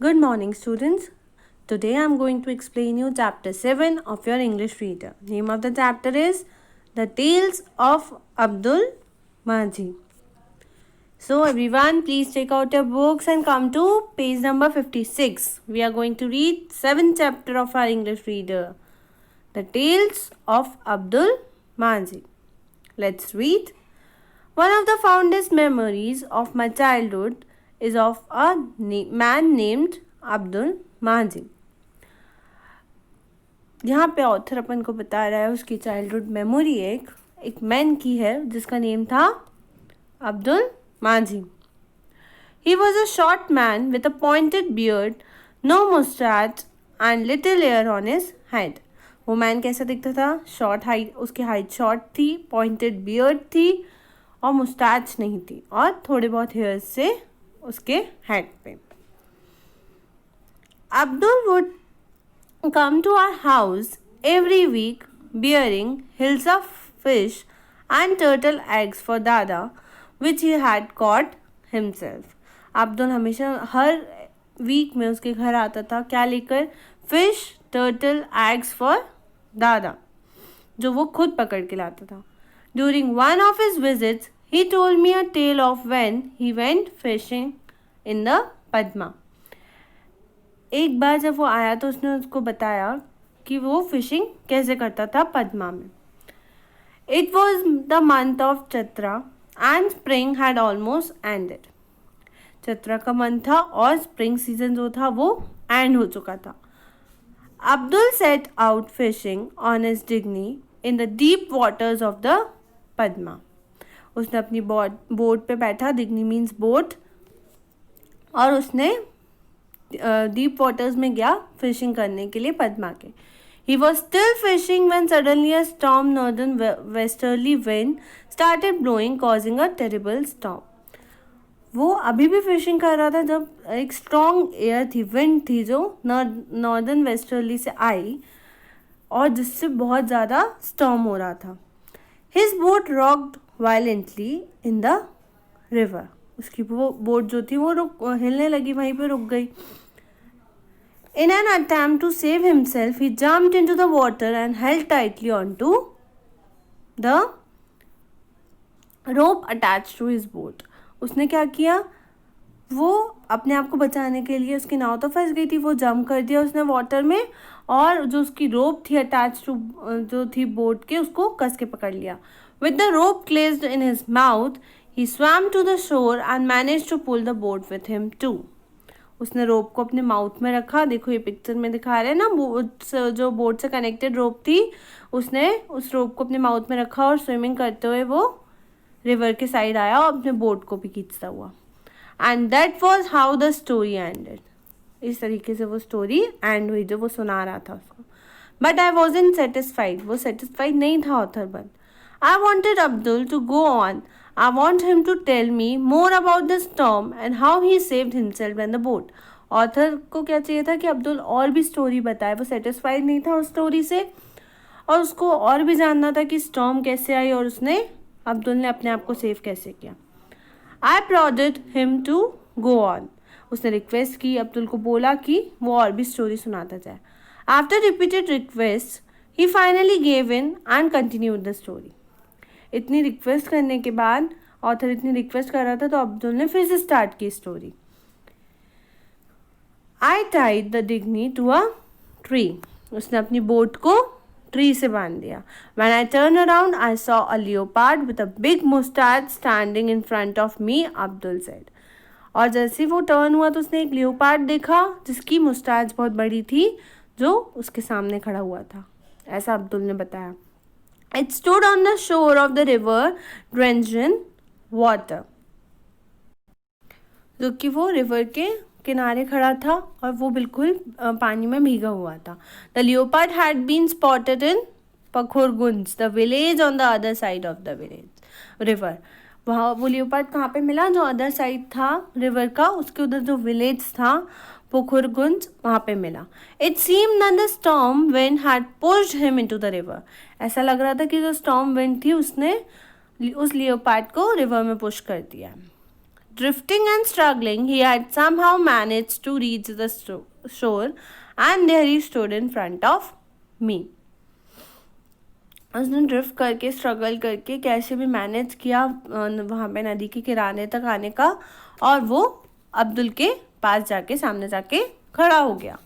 Good morning, students. Today I am going to explain you chapter 7 of your English reader. Name of the chapter is The Tales of Abdul Majid. So everyone, please take out your books and come to page number 56. We are going to read 7th chapter of our English reader. The Tales of Abdul Majid. Let's read. One of the fondest memories of my childhood is of a man named Abdul Majid. यहाँ पे author अपन को बता रहा है उसकी childhood memory एक man की है जिसका नेम था Abdul Majid. He was a short man with a pointed beard, no mustache and little hair on his head. वो मैन कैसा दिखता था? शॉर्ट हाइट, उसकी हाइट शॉर्ट थी, पॉइंटेड बियर्ड थी और मुस्टैच नहीं थी और थोड़े बहुत हेयर से उसके हेड पे. Abdul would come to our house every week bearing hills of fish and turtle eggs for Dada, which he had caught himself. Abdul हमेशा हर वीक में उसके घर आता था क्या लेकर? फिश, टर्टल, एग्स फॉर दादा, जो वो खुद पकड़ के लाता था. During one of his visits, he told me a tale of when he went fishing in the Padma. एक बार जब वो आया तो उसने उसको बताया कि वो फिशिंग कैसे करता था पद्मा में. It was the month of Chaitra and spring had almost ended. Chaitra का मंथ था और स्प्रिंग सीजन जो था वो एंड हो चुका था. Abdul set out fishing on his dinghy in the deep waters of the Padma. उसने अपनी बोट पे बैठा, डिग्नी मीन्स बोट, और उसने डीप वाटर्स में गया फिशिंग करने के लिए पद्मा के. He was still fishing when suddenly a storm northern westerly wind started blowing, causing a terrible storm. वो अभी भी फिशिंग कर रहा था जब एक स्ट्रॉन्ग एयर थी, विंड थी जो नॉर्दर्न वेस्टर्ली से आई और जिससे बहुत ज़्यादा स्टॉर्म हो रहा था. His boat rocked violently in the river. उसकी वो बोट जो थी वो हिलने लगी, वहीं पे रुक गई. In an attempt to save himself, he jumped into the water and held tightly onto the rope attached to his boat. उसने क्या किया? वो अपने आप को बचाने के लिए, उसकी नाव तो फंस गई थी, वो जंप कर दिया उसने वाटर में और जो उसकी रोप थी अटैच टू जो थी बोट के, उसको कस के पकड़ लिया. With the rope placed in his mouth, he swam to the shore and managed to pull the boat with him too. उसने रोप को अपने माउथ में रखा. देखो ये पिक्चर में दिखा रहे हैं ना, जो बोट से कनेक्टेड रोप थी उसने उस रोप को अपने माउथ में रखा और स्विमिंग करते हुए वो रिवर के साइड आया और अपने बोट को भी खींचता हुआ. And that was how the story ended. इस तरीके से वो स्टोरी एंड हुई जो वो सुना रहा था उसको. But I wasn't satisfied. वो सेटिस्फाइड नहीं था author. But I wanted Abdul to go on. I want him to tell me more about the storm and how he saved himself and the boat. Author को क्या चाहिए था कि अब्दुल और भी स्टोरी बताए. वो सेटिस्फाइड नहीं था उस स्टोरी से और उसको और भी जानना था कि स्टॉर्म कैसे आई और उसने अब्दुल ने अपने आप को सेव कैसे किया. आई prodded him to go on. उसने रिक्वेस्ट की, अब्दुल को बोला कि वो और भी स्टोरी सुनाता जाए. After repeated request he finally gave in and continued the story. इतनी रिक्वेस्ट करने के बाद, ऑथर इतनी रिक्वेस्ट कर रहा था तो अब्दुल ने फिर से स्टार्ट की story. I tied the dinghy to a tree. उसने अपनी बोट को ट्री से बांध दिया. When I turn around I saw a leopard with a big moustache standing in front of me, Abdul said. और जैसे वो टर्न हुआ तो उसने एक लियोपार्ड देखा जिसकी मुस्टैच बहुत बड़ी थी जो उसके सामने खड़ा हुआ था. ऐसा अब्दुल ने बताया. It stood on the shore of the river, drenched in water. जो कि वो रिवर के किनारे खड़ा था और वो बिल्कुल पानी में भीगा हुआ था. The leopard had been spotted in Pakhorgunj, the village on the other side of the river. वहाँ वो लियोपार्ड कहाँ पे मिला? जो अदर साइड था रिवर का, उसके उधर जो विलेज था पोखरगुंज, वहाँ पे मिला. It seem that the storm wind had pushed him into the river. ऐसा लग रहा था कि जो स्टॉर्म विंड थी उसने उस लियोपार्ड को रिवर में पुश कर दिया. Drifting and struggling, he had somehow managed to reach the shore, and there he stood in front of me. उसने ड्रिफ्ट करके स्ट्रगल करके कैसे भी मैनेज किया वहाँ पे नदी के किनारे तक आने का, और वो अब्दुल के पास जाके सामने जाके खड़ा हो गया.